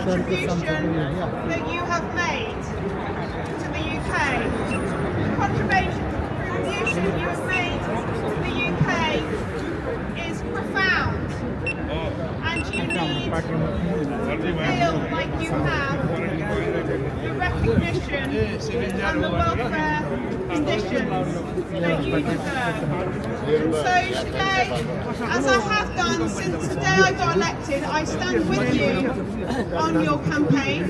contribution that you have made to the UK. The contribution you have made to the UK is profound, and you need to feel like you have the recognition and the welfare conditions that you deserve. So today, as I have done since the day I got elected, I stand with you on your campaign,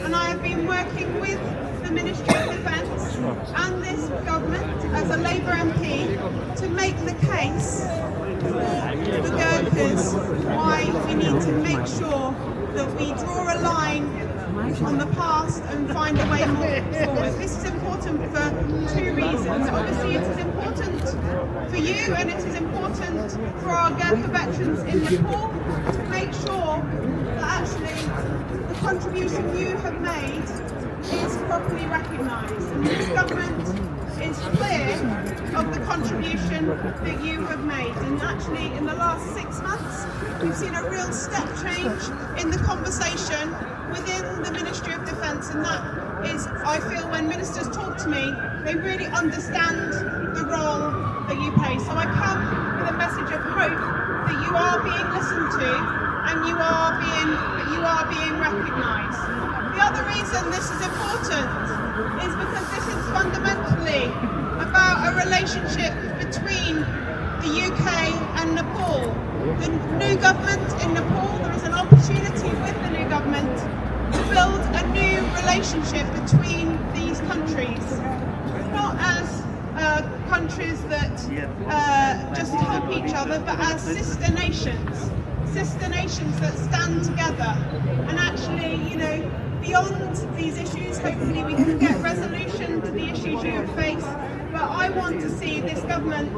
and I have been working with the Ministry of Defence and this government as a Labour MP to make the case for the Gurkhas why we need to make sure that we draw a line on the past and find a way forward. This is important for two reasons. Obviously it is important for you, and it is important for our Gurkha veterans in Nepal to make sure that actually the contribution you have made is properly recognised. And this government is clear of the contribution that you have made. And actually in the last 6 months we've seen a real step change in the conversation within the Ministry of Defence, and that is, I feel, when ministers talk to me, they really understand the role that you play. So I come with a message of hope that you are being listened to and you are being recognised. The other reason this is important is because this is fundamentally about a relationship between the UK and Nepal. The new government in Nepal, there is an opportunity with the new government to build a new relationship between these countries, not as countries that just help each other, but as sister nations that stand together. And actually, you know, beyond these issues, hopefully we can get resolution to the issues you face. But I want to see this government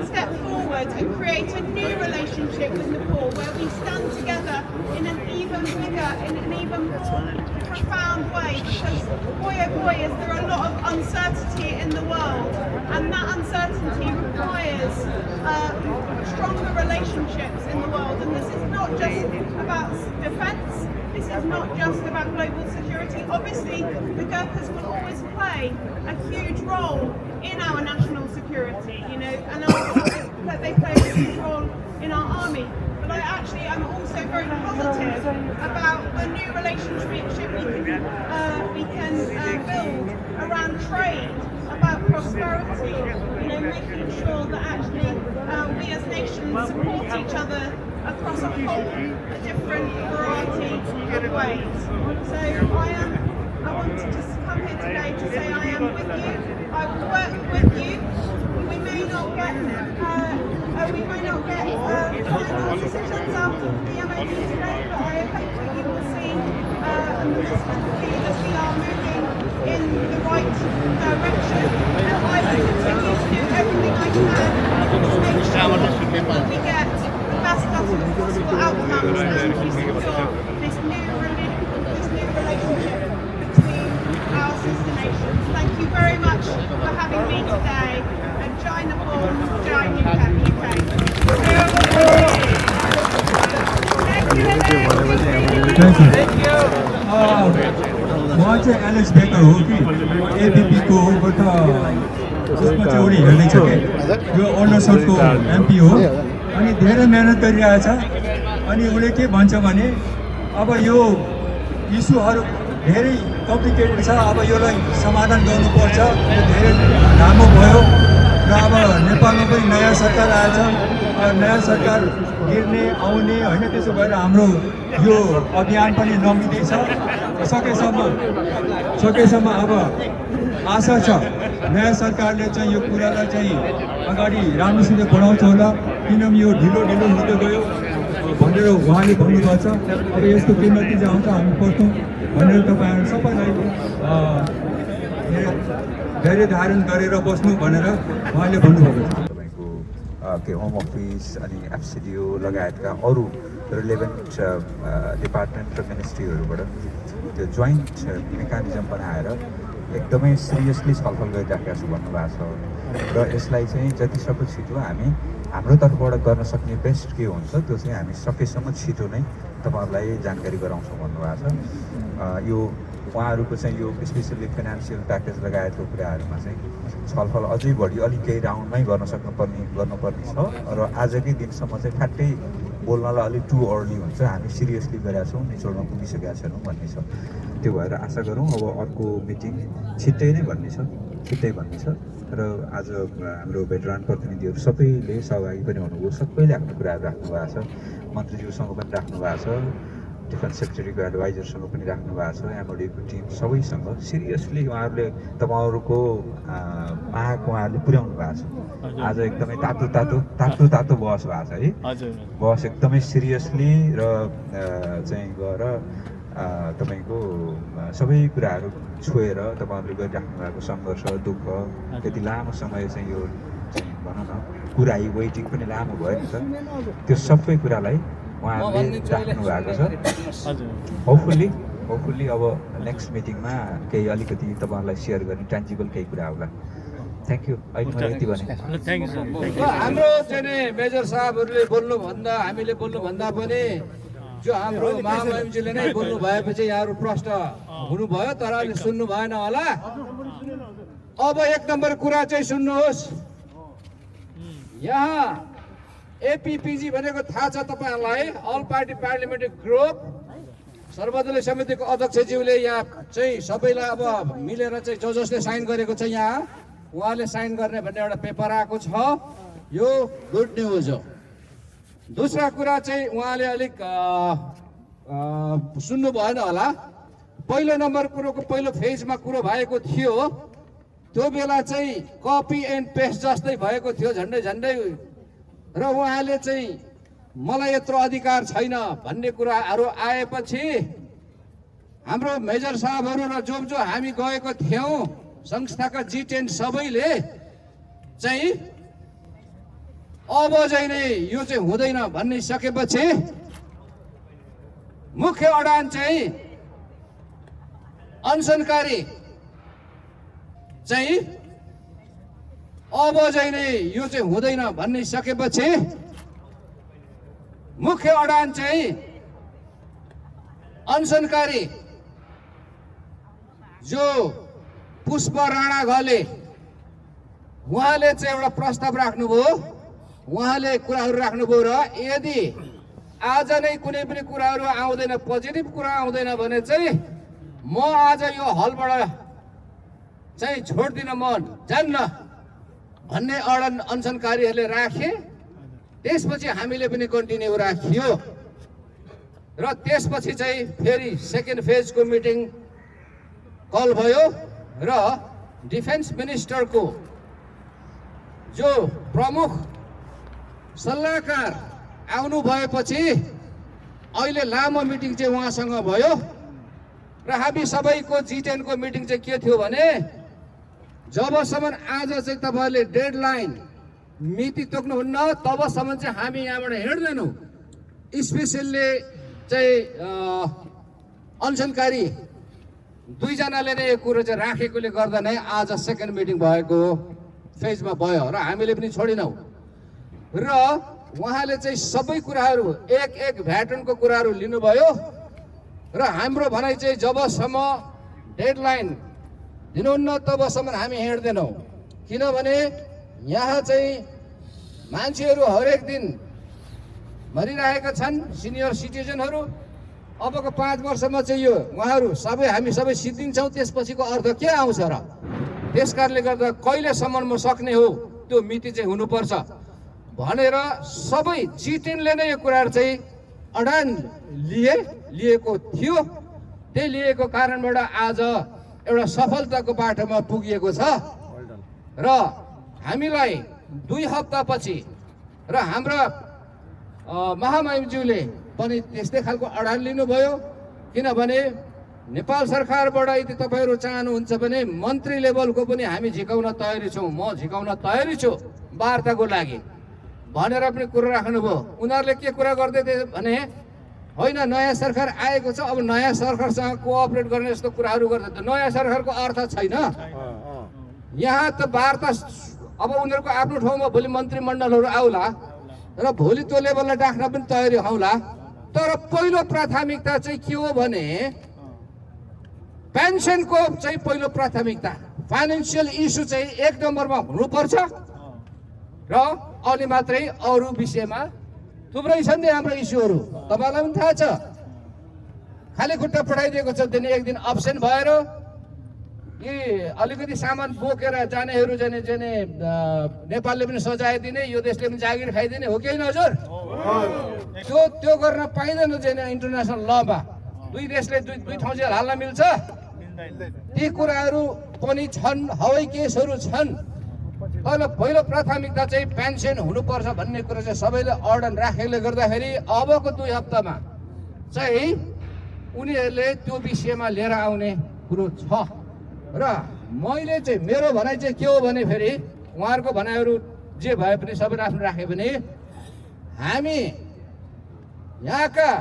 step forward and create a new relationship with Nepal, where we stand together in an even bigger, in an even more profound way. Because boy oh boy, is there a lot of uncertainty in the world, and that uncertainty requires stronger relationships in the world. And this is not just about defence. This is not just about global security. Obviously, the Gurkhas will always play a huge role in our national security, you know, and that they play a huge role in our army. But I actually am also very positive about the new relationship we can build around trade, about prosperity, you know, making sure that actually we as nations support each other across a whole different variety of ways. So I want to just come here today to say I am with you. I will work with you. We may not get final decisions out of the MOD today, but I hope that you will see that we are moving in the right direction. And I will continue to do everything I can to make sure that we get the best possible outcomes and we secure this new relationship between our sister nations. Thank you very much for having me today, and Jai Nepal, Jai UK. म चाहिँ Alex baker हो कि एबिपीको उसमा चाहिँ उनी हेर्दैछ कि यो अरुणाचलको एमपी हो, अनि धेरै मेहनत गरिरहेछ। अनि उसले के भन्छ भने अब यो इस्युहरू धेरै कम्प्लिकेटेड छ, अब यसलाई समाधान गर्नुपर्छ, यो धेरै लामो भयो र अब नेपालमा पनि नयाँ सरकार आएछ, नयाँ सरकार गिर्ने आउने होइन, त्यसो भएर हाम्रो यो अभियान पनि नमिल्दैछ। सकेसम्म अब आशा छ नयाँ सरकारले चाहिँ यो कुरालाई चाहिँ अगाडि राम्रोसित बढाउँछ होला, किनभने यो ढिलो हुँदै गयो भनेर उहाँले भन्नुभएको छ। अब यसको के नतिजा आउँछ हामी पर्छौँ भनेर तपाईँहरू सबैलाई धेरै धारण गरेर बस्नु भनेर उहाँले भन्नुभएको छ। के होम अफिस अनि एफसिडिओ लगायतका अरू रिलेभेन्ट डिपार्टमेन्ट र मिनिस्ट्रीहरूबाट त्यो जोइन्ट मेकानिजम बनाएर एकदमै सिरियसली छलफल गरिराखेका छु भन्नुभएको छ। र यसलाई चाहिँ जतिसक्दो छिटो हामी हाम्रो तर्फबाट गर्न सक्ने बेस्ट के हुन्छ त्यो चाहिँ हामी सकेसम्म छिटो नै तपाईँहरूलाई जानकारी गराउँछौँ भन्नुभएको छ। यो उहाँहरूको चाहिँ यो स्पेसल्ली फाइनेन्सियल प्याकेज लगायतको कुराहरूमा चाहिँ छलफल अझै बढी अलिक केही राउन्डमै गर्नुपर्ने छ र आजकै दिनसम्म चाहिँ ठ्याक्कै बोल्नलाई अलिक टु अर्ली हुन्छ, हामी सिरियसली गरेका छौँ, निचोडमा पुगिसकेका छैनौँ भन्ने छ। त्यो भएर आशा गरौँ अब अर्को मिटिङ छिट्टै नै भन्ने छ र आज हाम्रो भेटरान प्रतिनिधिहरू सबैले सहभागी पनि हुनुभयो, सबैले आफ्नो कुराहरू राख्नु भएको छ, मन्त्रीज्यूसँग पनि राख्नु भएको छ, डिफेन्स सेक्रेटरीको एडभाइजरसँग पनि राख्नु भएको छ, एमओडीको टिम सबैसँग सिरियसली उहाँहरूले तपाईँहरूको माग उहाँहरूले पुर्याउनु भएको छ। आज एकदमै तातो बहस भएको छ है, बहस एकदमै सिरियसली र चाहिँ गएर तपाईँको सबै कुराहरू छोएर तपाईँहरूले गरिराख्नु भएको सङ्घर्ष दुःख त्यति लामो समय चाहिँ यो चाहिँ भनौँ न कुराई वेटिङ पनि लामो भयो नि त, त्यो सबै कुरालाई उहाँहरूले राख्नु भएको छ। होपफुल्ली अब नेक्स्ट मिटिङमा केही अलिकति तपाईँहरूलाई सेयर गर्ने ट्यान्जिबल केही कुरा होला। Thank you. अहिले मैले यति भने हाम्रो चाहिँ मेजर साहबहरूले हामीले बोल्नुभन्दा पनि जो हाम्रो महामहिमजीले नै बोल्नु भएपछि यहाँहरू प्रश्न हुनुभयो, तर अहिले सुन्नु भएन होला। अब एक नम्बर कुरा चाहिँ सुन्नुहोस्, यहाँ एपीपीजी भनेको थाहा छ तपाईँहरूलाई, अल पार्टी पार्लियामेन्ट्री ग्रुप सर्वदलीय समितिको अध्यक्षज्यूले यहाँ चाहिँ सबैलाई अब मिलेर चाहिँ जसले साइन गरेको छ यहाँ उहाँले साइन गर्ने भन्ने एउटा पेपर आएको छ, यो गुड न्युज हो। दोस्रो कुरा चाहिँ उहाँले अलिक सुन्नु भएन होला, पहिलो नम्बर कुरोको पहिलो फेजमा कुरो भएको थियो, त्यो बेला चाहिँ कपी एन्ड पेस्ट जस्तै भएको थियो झन्डै र उहाँले चाहिँ मलाई यत्रो अधिकार छैन भन्ने कुराहरू आएपछि हाम्रो मेजर साहबहरू र जो हामी गएको थियौँ संस्थाका G10 सबैले चाहिँ अब चाहिँ नै यो चाहिँ हुँदैन भनिसकेपछि मुख्य अडान चाहिँ अनसनकारी चाहिँ अब चाहिँ नै यो चाहिँ हुँदैन भनिसकेपछि मुख्य अडान चाहिँ अनसनकारी जो पुष्प राणा घले उहाँले चाहिँ एउटा प्रस्ताव राख्नुभयो, उहाँले कुराहरू राख्नुभयो र यदि आज नै कुनै पनि कुराहरू आउँदैन, पोजिटिभ कुरा आउँदैन भने चाहिँ म आज यो हलबाट चाहिँ छोड्दिन, म जान्न भन्ने अडान अनसनकारीहरूले राखे। त्यसपछि हामीले पनि कन्टिन्यू राखियो र त्यसपछि चाहिँ फेरि सेकेन्ड फेजको मिटिङ कल भयो र डिफेन्स मिनिस्टरको जो प्रमुख सल्लाहकार आउनु भएपछि अहिले लामो मिटिङ चाहिँ उहाँसँग भयो र हामी सबैको G10 को मिटिङ चाहिँ के थियो भने जबसम्म आज चाहिँ तपाईँहरूले डेडलाइन मिति तोक्नुहुन्न तबसम्म चाहिँ हामी यहाँबाट हिँड्दैनौँ। स्पेसल्ली चाहिँ अनसनकारी दुईजनाले नै यो कुरो चाहिँ राखेकोले गर्दा नै आज सेकेन्ड मिटिङ भएको फेजमा भयो र हामीले पनि छोडेनौँ र उहाँले चाहिँ सबै कुराहरू एक भ्याटनको कुराहरू लिनुभयो र हाम्रो भनाइ चाहिँ जबसम्म डेडलाइन दिनुहुन्न तबसम्म हामी हिँड्दैनौँ। किनभने यहाँ चाहिँ मान्छेहरू हरेक दिन मरिरहेका छन्, सिनियर सिटिजनहरू। अबको 5 वर्षमा चाहिँ यो उहाँहरू हामी सबै सिद्धिन्छौँ, त्यसपछिको अर्थ के आउँछ र? त्यस कारणले गर्दा कहिलेसम्ममा सक्ने हो त्यो मिति चाहिँ हुनुपर्छ भनेर सबै G10ले नै यो कुराहरू चाहिँ अडान लिएको थियो। त्यही लिएको कारणबाट आज एउटा सफलताको बाटोमा पुगिएको छ र हामीलाई 2 हप्तापछि र हाम्रा महामहिमज्यूले पनि त्यस्तै खालको अडान लिनुभयो। किनभने नेपाल सरकारबाट यदि तपाईँहरू चाहनुहुन्छ भने मन्त्री लेभलको पनि हामी झिकाउन तयारी छौँ, म झिकाउन तयारी छु वार्ताको लागि भनेर पनि कुरो राख्नुभयो। उनीहरूले के कुरा गर्दै थिए भने होइन नयाँ सरकार आएको छ, अब नयाँ सरकारसँग कोअपरेट गर्ने जस्तो कुराहरू गर्दै थियो। नयाँ सरकारको अर्थ छैन यहाँ त वार्ता। अब उनीहरूको आफ्नो ठाउँमा भोलि मन्त्रीमण्डलहरू आउला र भोलि त्यो लेभललाई राख्न पनि तयारी आउला तर पहिलो प्राथमिकता चाहिँ के हो भने पेन्सनको चाहिँ पहिलो प्राथमिकता, फाइनेन्सियल इस्यु चाहिँ 1 नम्बरमा हुनुपर्छ र अनि मात्रै अरू विषयमा थुप्रै छन् नि हाम्रो इस्युहरू, तपाईँलाई पनि थाहा छ। खाली खुट्टा पठाइदिएको छ दिने, एक दिन अब्सेन्ट भएर यी अलिकति सामान बोकेर जानेहरू जाने जाने नेपालले पनि सजाय दिने, यो देशले पनि जागिर खाइदिने हो कि होइन हजुर? त्यो गर्न पाइँदैन जाने इन्टरनेसनल लमा। दुई देशले दुई ठाउँ चाहिँ हाल्न मिल्छ, ती कुराहरू पनि छन्, हवाई केसहरू छन्। तर पहिलो प्राथमिकता चाहिँ पेन्सन हुनुपर्छ भन्ने कुरा चाहिँ सबैले अर्डर राखेकोले गर्दाखेरि अबको 2 हप्तामा चाहिँ उनीहरूले त्यो विषयमा लिएर आउने कुरो छ। र मैले चाहिँ मेरो भनाइ चाहिँ के हो भने फेरि उहाँहरूको भनाइहरू जे भए पनि सबैले आफ्नो राखे भने हामी यहाँका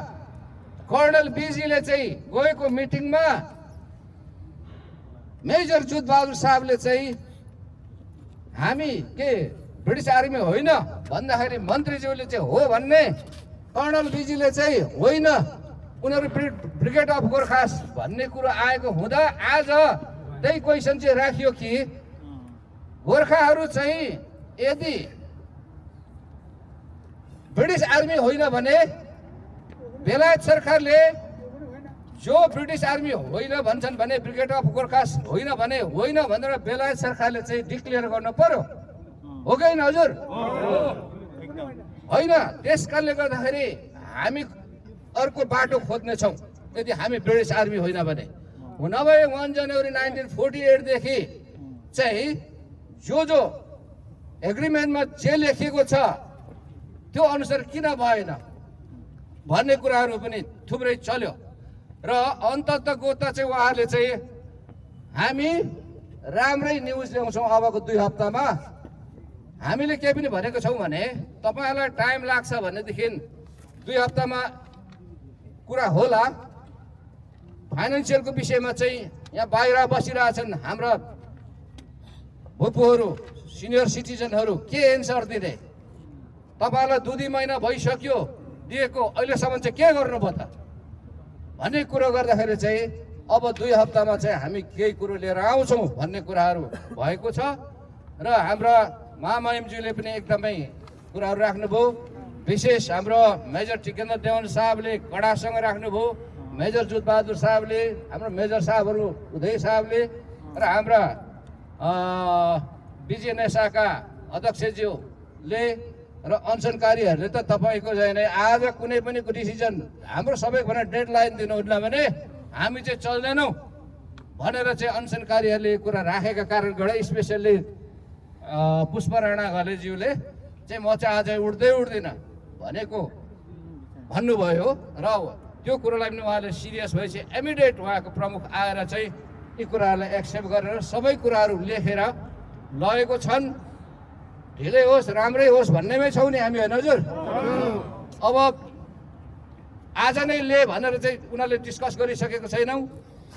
कर्णल बिजीले चाहिँ गएको मिटिङमा मेजर जुद्धबहादुर साहबले चाहिँ हामी के ब्रिटिस आर्मी होइन भन्दाखेरि मन्त्रीज्यूले चाहिँ हो भन्ने, कर्णल बिजीले चाहिँ होइन उनीहरू ब्रिगेड अफ गोर्खास भन्ने कुरो आएको हुँदा आज त्यही क्वेसन चाहिँ राखियो कि गोर्खाहरू चाहिँ यदि ब्रिटिस आर्मी होइन भने बेलायत सरकारले जो ब्रिटिस आर्मी होइन भन्छन् भने ब्रिगेड अफ गोर्खास होइन भने होइन भनेर बेलायत सरकारले चाहिँ डिक्लेयर गर्नु पर्यो, हो कि होइन हजुर? होइन, त्यस कारणले गर्दाखेरि हामी अर्को बाटो खोज्नेछौँ यदि हामी ब्रिटिस आर्मी होइन भने। नभए 1 जनवरी 1948 देखि चाहिँ जो एग्रिमेन्टमा जे लेखिएको छ त्यो अनुसार किन भएन भन्ने कुराहरू पनि थुप्रै चल्यो। र अन्ततः गोता चाहिँ उहाँहरूले चाहिँ हामी राम्रै न्युज ल्याउँछौँ अबको 2 हप्तामा। हामीले के पनि भनेको छौँ भने तपाईँहरूलाई टाइम लाग्छ भनेदेखि 2 हप्तामा कुरा होला। फाइनेन्सियलको विषयमा चाहिँ यहाँ बाहिर बसिरहेछन् हाम्रा भूपुहरू, सिनियर सिटिजनहरू, के एन्सर दिने? तपाईँहरूलाई 2 महिना भइसक्यो दिएको, अहिलेसम्म चाहिँ के गर्नुभयो त भन्ने कुरो गर्दाखेरि चाहिँ अब 2 हप्तामा चाहिँ हामी केही कुरो लिएर आउँछौँ भन्ने कुराहरू भएको छ। र हाम्रा महामहिमज्यूले पनि एकदमै कुराहरू राख्नुभयो। विशेष हाम्रो मेजर टिकेन्द्र देवन साहबले कडासँग राख्नुभयो, मेजर जुद्धबहादुर साहबले, हाम्रो मेजर साहबहरू उदय साहबले र हाम्रा विजय नेसाका अध्यक्षज्यूले र अनसनकारीहरूले त तपाईँको चाहिँ आज कुनै पनि डिसिजन हाम्रो सबैभन्दा डेडलाइन दिनुहुन्न भने हामी चाहिँ चल्दैनौँ भनेर चाहिँ अनसनकारीहरूले कुरा राखेका कारणबाट स्पेसल्ली पुष्प राणा घलेज्यूले चाहिँ म चाहिँ आज उठ्दिनँ भनेको भन्नुभयो। र त्यो कुरोलाई पनि उहाँले सिरियस भएपछि इमिडिएट उहाँको प्रमुख आएर चाहिँ यी कुराहरूलाई एक्सेप्ट गरेर सबै कुराहरू लेखेर लगेको छन्। ढिलै होस् राम्रै होस् भन्नेमै छौँ नि हामी, होइन हजुर? अब आज नै ले भनेर चाहिँ उनीहरूले डिस्कस गरिसकेको छैनौँ।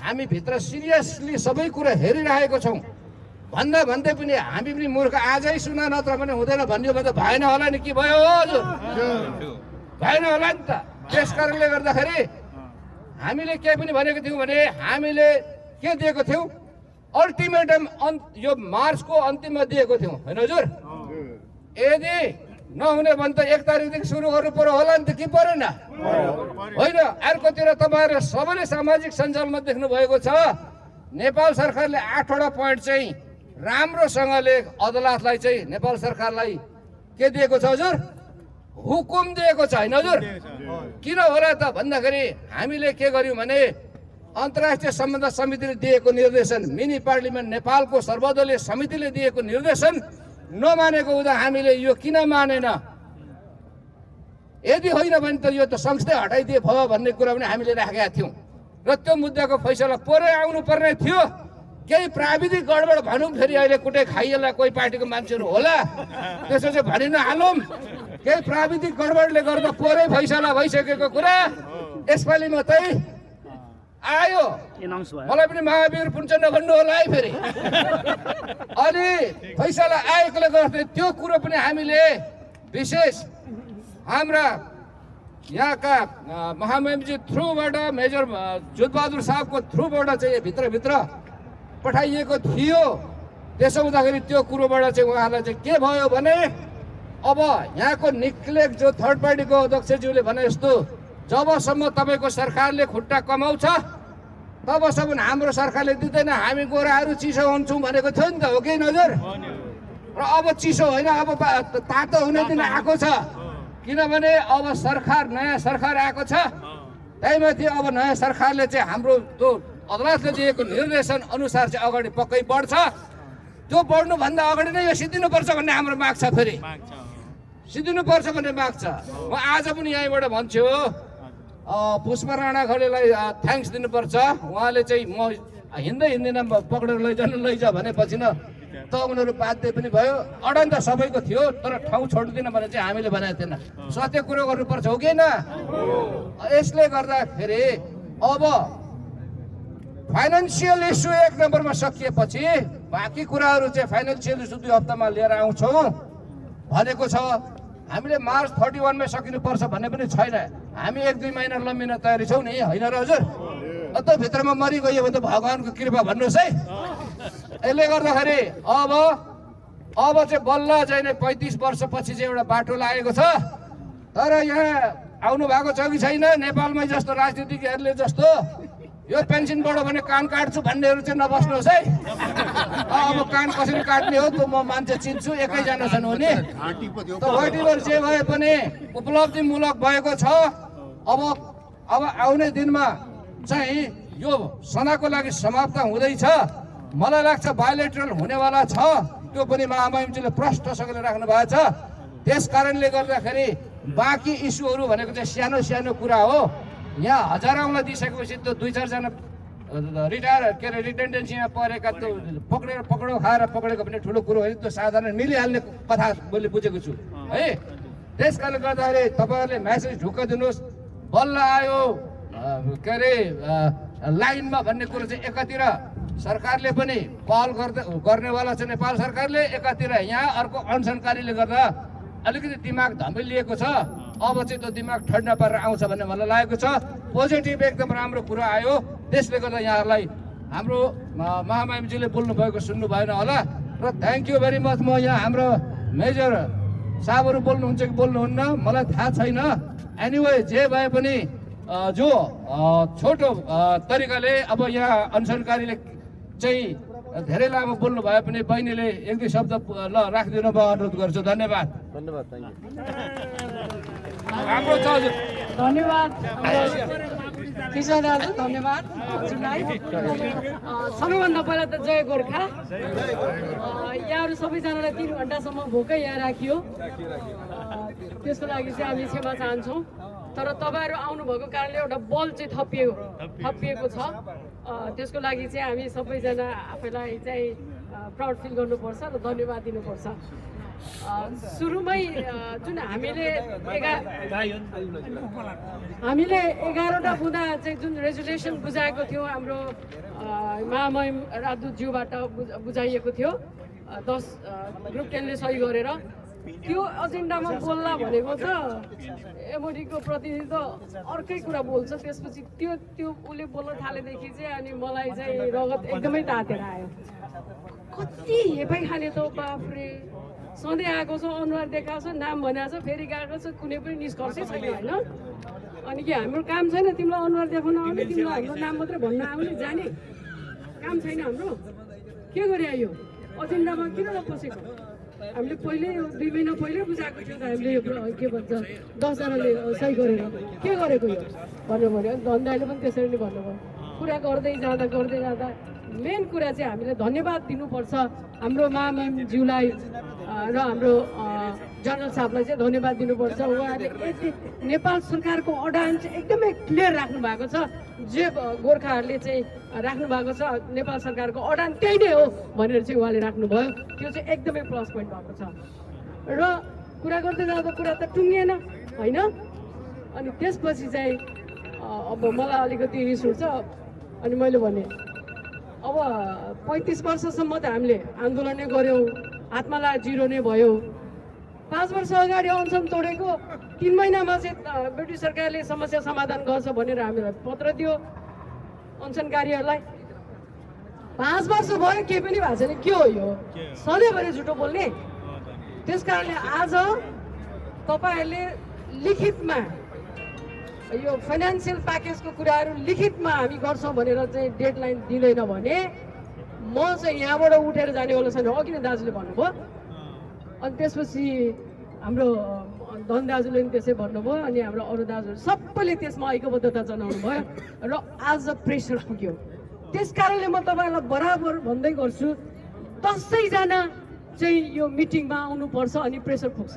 हामी भित्र सिरियसली सबै कुरा हेरिरहेको छौँ। भन्दै पनि हामी पनि मूर्ख, आजै सुना नत्र भने हुँदैन भन्यो भने त भएन होला नि। के भयो हजुर? भएन होला नि त। त्यस कारणले गर्दाखेरि हामीले के पनि भनेको थियौँ भने हामीले के दिएको थियौँ? अल्टिमेटम यो मार्चको अन्तिममा दिएको थियौँ, होइन हजुर? यदि नहुने भने त 1 तारिकदेखि सुरु गर्नु पर्यो होला नि त, के परेन? होइन। अर्कोतिर तपाईँहरूले सबैले सामाजिक सञ्जालमा देख्नु भएको छ नेपाल सरकारले 8वटा पोइन्ट चाहिँ राम्रोसँगले अदालतलाई चाहिँ नेपाल सरकारलाई के दिएको छ हजुर? हुकुम दिएको छ, होइन हजुर? किन होला त भन्दाखेरि हामीले के गर्यौँ भने अन्तर्राष्ट्रिय सम्बन्ध समितिले दिएको निर्देशन, मिनी पार्लिमेन्ट नेपालको सर्वदलीय समितिले दिएको निर्देशन नमानेको हुँदा हामीले यो किन मानेन? यदि होइन भने त यो त सँगसँगै हटाइदिए भयो भन्ने कुरा पनि हामीले राखेका थियौँ। र त्यो मुद्दाको फैसला परै आउनु पर्ने थियो। केही प्राविधिक गडबड भनौँ, फेरि अहिले कुटै खाइएला कोही पार्टीको मान्छेहरू होला, त्यसो चाहिँ भनि नहालौँ। केही प्राविधिक गडबडले गर्दा परै फैसला भइसकेको कुरा यसपालि मात्रै आयो। मलाई पनि महावीर पुन्छ नभन्नु होला है फेरि। अनि फैसला आएकोले गर्दा त्यो कुरो पनि हामीले विशेष हाम्रा यहाँका महामहिमजी थ्रुबाट मेजर जुद्धबहादुर साहबको थ्रुबाट चाहिँ भित्रभित्र पठाइएको थियो। त्यसो हुँदाखेरि त्यो कुरोबाट चाहिँ उहाँलाई चाहिँ के भयो भने अब यहाँको निक्लेक जो थर्ड पार्टीको अध्यक्षज्यूले भने जस्तो जबसम्म तपाईँको सरकारले खुट्टा कमाउँछ तबसम्म हाम्रो सरकारले दिँदैन, हामी गोराहरू चिसो हुन्छौँ भनेको थियो नि त, हो कि नजर? र अब चिसो होइन, अब तातो हुने दिन आएको छ, किनभने अब नयाँ सरकार आएको छ। त्यहीमाथि अब नयाँ सरकारले चाहिँ हाम्रो त्यो अदालतले दिएको निर्देशन अनुसार चाहिँ अगाडि पक्कै बढ्छ। त्यो बढ्नुभन्दा अगाडि नै यो सिद्धिनुपर्छ भन्ने हाम्रो माग छ। फेरि सिद्धिनुपर्छ भन्ने माग छ। म आज पनि यहीँबाट भन्छु, पुष्प राणा खड्गेलाई थ्याङ्क्स दिनुपर्छ। उहाँले चाहिँ म हिँड्दैन पक्रेर लैजा भनेपछि न त उनीहरू बाध्य पनि भयो। अडान त सबैको थियो, तर ठाउँ छोड्दिन भने चाहिँ हामीले भनेको थिएन। सत्य कुरो गर्नुपर्छ, हो कि न? यसले गर्दाखेरि अब फाइनेन्सियल इस्यु 1 नम्बरमा सकिएपछि बाँकी कुराहरू चाहिँ फाइनेन्सियल इस्यु 2 हप्तामा लिएर आउँछौँ भनेको छ। हामीले मार्च 31 मा सकिनुपर्छ भन्ने पनि छैन। हामी 1-2 महिना लम्बिन तयारी छौँ नि, होइन र हजुर? त भित्रमा मरिगयो भने त भगवानको कृपा भन्नुहोस् है। यसले गर्दाखेरि अब चाहिँ बल्ल चाहिँ 35 वर्षपछि चाहिँ एउटा बाटो लागेको छ। तर यहाँ आउनु भएको छ कि छैन? नेपालमै जस्तो राजनीतिकहरूले जस्तो यो पेन्सन बढो भने कान काट्छु भन्नेहरू चाहिँ नबस्नुहोस् है। अब कान कसरी काट्ने हो त्यो म मान्छे चिन्छु, एकैजना छन् हुने। त वाटेभर जे भए पनि उपलब्धिमूलक भएको छ। अब आउने दिनमा चाहिँ यो सनाको लागि समाप्त हुँदैछ। मलाई लाग्छ बायोलेटरल हुनेवाला छ, त्यो पनि महामहिमजीले प्रष्टसँगले राख्नु भएको छ। त्यस कारणले गर्दाखेरि बाँकी इस्युहरू भनेको चाहिँ सानो सानो कुरा हो। यहाँ हजारौँलाई दिइसकेपछि त्यो 2-4 जना रिटेन्डेन्सीमा परेका त्यो पक्रेर खाएर पक्रेको भने ठुलो कुरो होइन, त्यो साधारण मिलिहाल्ने कथा मैले बुझेको छु है। त्यस कारणले गर्दाखेरि तपाईँहरूले म्यासेज ढुक्क दिनुहोस्। बल्ल आयो के अरे लाइनमा भन्ने कुरो चाहिँ एकातिर सरकारले पनि पहल गर्नेवाला छ नेपाल सरकारले, एकातिर यहाँ अर्को अनसनकारीले गर्दा अलिकति दिमाग धमिलिएको छ। अब चाहिँ त्यो दिमाग ठन्डा पारेर आउँछ भन्ने मलाई लागेको छ। पोजिटिभ एकदम राम्रो कुरा आयो। त्यसले गर्दा यहाँहरूलाई हाम्रो महामहिमजीले बोल्नु भएको सुन्नु भएन होला र थ्याङ्क यू भेरी मच। म यहाँ हाम्रो मेजर साहबहरू बोल्नुहुन्छ कि बोल्नुहुन्न मलाई थाहा छैन। एनिवे जे भए पनि जो छोटो तरिकाले अब यहाँ अनसनकारीले चाहिँ धेरै लामो बोल्नु भए पनि बहिनीले 1-2 शब्द ल राखिदिनु म अनुरोध गर्छु। धन्यवाद। राम्रो छ हजुर। धन्यवाद किशोर दाजु, धन्यवाद हजुरलाई। सबैभन्दा पहिला त जय गोर्खा। यहाँहरू सबैजनालाई 3 घन्टासम्म भोकै यहाँ राखियो, त्यसको लागि चाहिँ हामी क्षमा चाहन्छौँ। तर तपाईँहरू आउनुभएको कारणले एउटा बल चाहिँ थपिएको छ। त्यसको लागि चाहिँ हामी सबैजना आफैलाई चाहिँ प्राउड फिल गर्नुपर्छ र धन्यवाद दिनुपर्छ। सुरुमै जुन हामीले 11वटा बुँदा चाहिँ जुन रेजुलेसन बुझाएको थियो हाम्रो महामहिम राजदूतज्यूबाट बुझाइएको थियो, 10 ग्रुप 10ले सही गरेर त्यो एजेन्डामा बोल्ला भनेको त एमओडीको प्रतिनिधि त अर्कै कुरा बोल्छ। त्यसपछि त्यो उसले बोल्न थालेदेखि चाहिँ अनि मलाई चाहिँ रगत एकदमै तातेर आयो। कति हेपाइ खाले त बाफ्रे, सधैँ आएको छ, अनुहार देखाएको छ, नाम भनेको छ, फेरि गएको छ, कुनै पनि निष्कर्षै छैन होइन। अनि के हाम्रो काम छैन तिमीलाई अनुहार देखाउन आउने, तिमीलाई हाम्रो नाम मात्रै भन्न आउने जाने काम छैन हाम्रो? के गरे यो एजेन्डामा किन नपसेको? हामीले पहिल्यै 2 महिना पहिल्यै बुझाएको थियो त हामीले यो के भन्छ 10 जनाले सही गरेर के गरेको यो भन्नुभयो। धन्दाले पनि त्यसरी नै भन्नुभयो। कुरा गर्दै जाँदा मेन कुरा चाहिँ हामीले धन्यवाद दिनुपर्छ हाम्रो महामहिमज्यूलाई र हाम्रो जनरल साहबलाई चाहिँ धन्यवाद दिनुपर्छ। उहाँले नेपाल सरकारको अडान चाहिँ एकदमै क्लियर राख्नु भएको छ। जे गोर्खाहरूले चाहिँ राख्नु भएको छ नेपाल सरकारको अडान त्यही नै हो भनेर चाहिँ उहाँले राख्नुभयो। त्यो चाहिँ एकदमै प्लस पोइन्ट भएको छ। र कुरा गर्दै जाँदा कुरा त टुङ्गिएन होइन। अनि त्यसपछि चाहिँ अब मलाई अलिकति रिस उठ्छ। अनि मैले भने अब 35 वर्षसम्म त हामीले आन्दोलनै गऱ्यौँ, हातमा ला 0 नै भयो। 5 वर्ष अगाडि अनसन तोडेको 3 महिनामा चाहिँ ब्रिटिस सरकारले समस्या समाधान गर्छ भनेर हामीलाई पत्र दियो अनसनकारीहरूलाई। 5 वर्ष भयो केही पनि भएको छैन। के हो यो? सधैँभरि झुटो बोल्ने। त्यस कारणले आज तपाईँहरूले लिखितमा यो फाइनेन्सियल प्याकेजको कुराहरू लिखितमा हामी गर्छौँ भनेर चाहिँ डेडलाइन दिँदैन भने म चाहिँ यहाँबाट उठेर जानेवाला छैन। अघि नै दाजुले भन्नुभयो। अनि त्यसपछि हाम्रो धन दाजुले पनि त्यसै भन्नुभयो अनि हाम्रो अरू दाजुहरू सबैले त्यसमा ऐक्यबद्धता जनाउनु भयो र आज प्रेसर पुग्यो। त्यस कारणले म तपाईँहरूलाई बराबर भन्दै गर्छु 10जना चाहिँ यो मिटिङमा आउनुपर्छ अनि प्रेसर पुग्छ।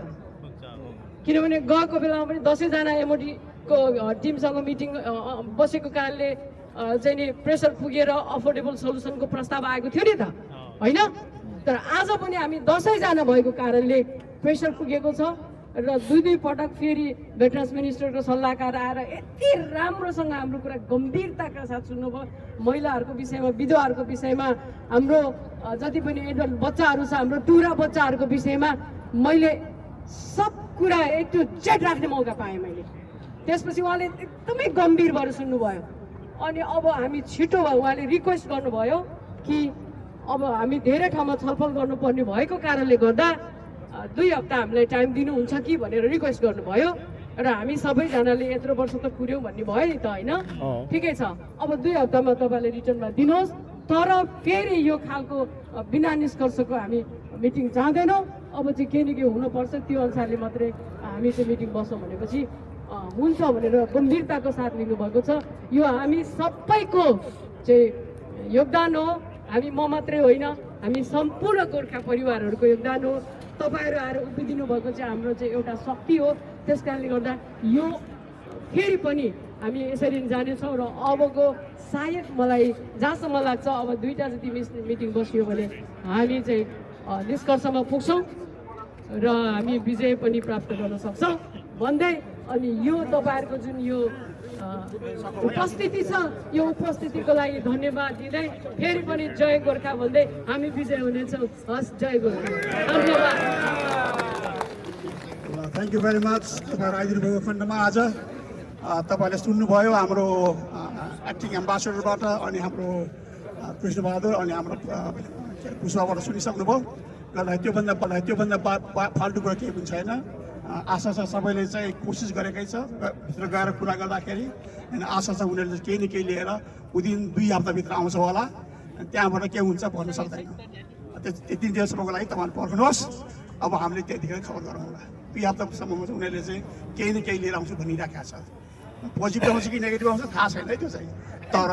किनभने गएको बेलामा पनि 10जना एमओडीको टिमसँग मिटिङ बसेको कारणले चाहिँ नि प्रेसर पुगेर अफोर्डेबल सल्युसनको प्रस्ताव आएको थियो नि त, होइन? तर आज पनि हामी 10जना भएको कारणले प्रेसर पुगेको छ र दुई पटक फेरि भेटरन्स मिनिस्टरको सल्लाहकार आएर यति राम्रोसँग हाम्रो कुरा गम्भीरताका साथ सुन्नुभयो। महिलाहरूको विषयमा, विधवाहरूको विषयमा, हाम्रो जति पनि एडल्ट बच्चाहरू छ, हाम्रो टुरा बच्चाहरूको विषयमा मैले सब कुरा A to Z राख्ने मौका पाएँ मैले। त्यसपछि उहाँले एकदमै गम्भीर भएर सुन्नुभयो। अनि अब हामी छिटो भयो, उहाँले रिक्वेस्ट गर्नुभयो कि अब हामी धेरै ठाउँमा छलफल गर्नुपर्ने भएको कारणले गर्दा 2 हप्ता हामीलाई टाइम दिनुहुन्छ कि भनेर रिक्वेस्ट गर्नुभयो र हामी सबैजनाले यत्रो वर्ष त पुर्यौँ भन्ने भयो नि त, होइन? ठिकै छ। अब 2 हप्तामा तपाईँले रिटर्नमा दिनुहोस्, तर फेरि यो खालको बिना निष्कर्षको हामी मिटिङ चाहँदैनौँ। अब चाहिँ केही न केही हुनुपर्छ, त्यो अनुसारले मात्रै हामी चाहिँ मिटिङ बस्छौँ भनेपछि हुन्छ भनेर गम्भीरताको साथ लिनुभएको छ। यो हामी सबैको चाहिँ योगदान हो। हामी म मात्रै होइन, हामी सम्पूर्ण गोर्खा परिवारहरूको योगदान हो। तपाईँहरू आएर उभिदिनु भएको चाहिँ हाम्रो चाहिँ एउटा शक्ति हो। त्यस कारणले गर्दा यो फेरि पनि हामी यसरी जानेछौँ र अबको सायद मलाई जहाँसम्म लाग्छ अब 2टा जति मिटिङ बसियो भने हामी चाहिँ निष्कर्षमा पुग्छौँ र हामी विजय पनि प्राप्त गर्न सक्छौँ भन्दै अनि यो तपाईँहरूको जुन यो उपस्थिति छ यो उपस्थितिको लागि धन्यवाद दिँदै फेरि पनि जय गोर्खा भन्दै हामी विजय हुनेछौँ। हस्, जय गोर्खा। धन्यवाद। Thank you very much. तपाईँहरू आइदिनु भएको खण्डमा आज तपाईँहरूले सुन्नुभयो हाम्रो एक्टिङ एम्बासेडरबाट अनि हाम्रो कृष्णबहादुर अनि हाम्रो पुष्पाबाट सुनिसक्नुभयो। त्योभन्दा फाल्टु कुरा केही पनि छैन। आशा छ सबैले चाहिँ कोसिस गरेकै छ भित्र गएर कुरा गर्दाखेरि, होइन? आशा छ उनीहरूले केही न केही लिएर विदिन 2 हप्ताभित्र आउँछ होला। त्यहाँबाट के हुन्छ भन्न सक्दैन। त्यति दिनसम्मको लागि तपाईँहरू पर्खनुहोस्। अब हामीले त्यतिखेर खबर गरौँ होला। 2 हप्तासम्ममा चाहिँ उनीहरूले चाहिँ केही न केही लिएर आउँछु भनिराखेको छ। पोजिटिभ आउँछ कि नेगेटिभ आउँछ थाहा छैन है त्यो चाहिँ। तर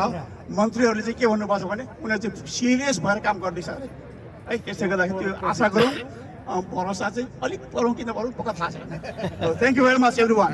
मन्त्रीहरूले चाहिँ के भन्नुपर्छ भने उनीहरू चाहिँ सिरियस भएर काम गर्दैछ है। त्यसले गर्दाखेरि त्यो आशा गरौँ। भरोसा चाहिँ अलिक पढौँ कि नपढौँ पक्का थाहा छैन। Thank you very much everyone.